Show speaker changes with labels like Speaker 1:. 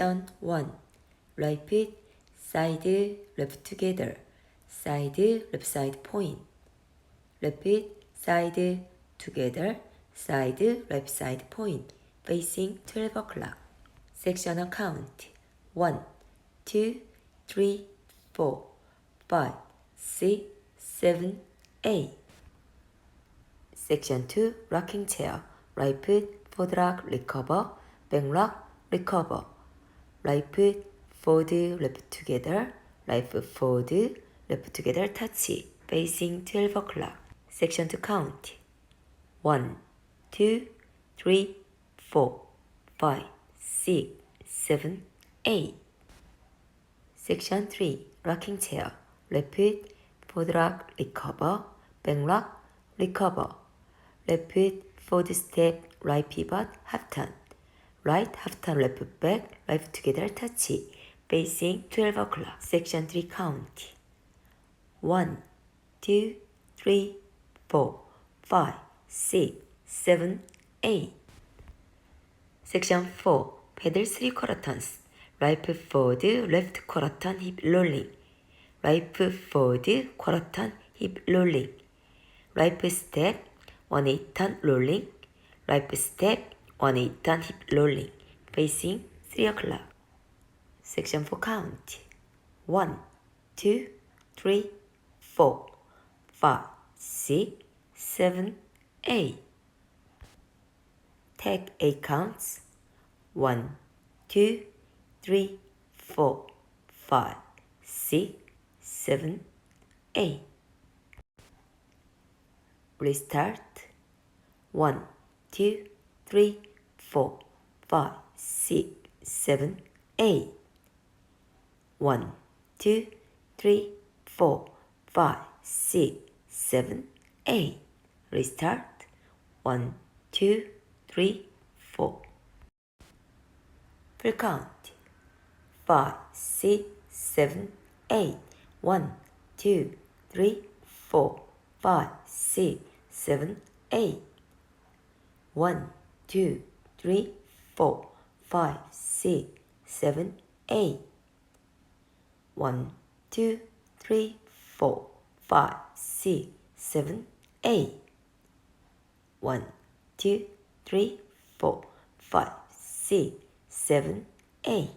Speaker 1: Section 1. Repeat side left together. Side left side point. Repeat side together. Side left side point. Facing 12 o'clock. Sectional count. 1, 2, 3, 4, 5, 6, 7, 8. Section 2. Rocking chair. Right foot, forward rock, recover. Back rock, recover. Right foot, forward, left together. Right foot, forward, left together, touch. Facing 12 o'clock. Section 2 count. 1, 2, 3, 4, 5, 6, 7, 8. Section 3. Rocking chair. Left foot, forward rock, recover. Back rock, recover. Left foot, forward step, right pivot, half turn. Right half turn, left back, right together, touch. Facing 12 o'clock. Section 3 count. 1, 2, 3, 4, 5, 6, 7, 8. Section 4. Pedal 3 quarter turns. Right foot forward, left quarter turn, hip rolling. Right foot forward, quarter turn, hip rolling. Right foot step, 1/8 turn, rolling. Right foot step, 1/8 turn, hip rolling. Facing 3 o'clock. Section 4 count. 1, 2, 3, 4, 5, 6, 7, 8. Take 8 counts. 1, 2, 3, 4, 5, 6, 7, 8. Restart. 1, 2, 3, 4, 5, 6, 7, 8. 1, 2, 3, 4, 5, 6, 7, 8. Restart. 1, 2, 3, 4. Full count. 5, 6, 7, 8. 1, 2, 3, 4, 5, 6, 7, 8. 1, 2, 3, 4, 5, 6, 7, 8. 1, 2, 3, 4, 5, 6, 7, 8. 1, 2, 3, 4, 5, 6, 7, 8.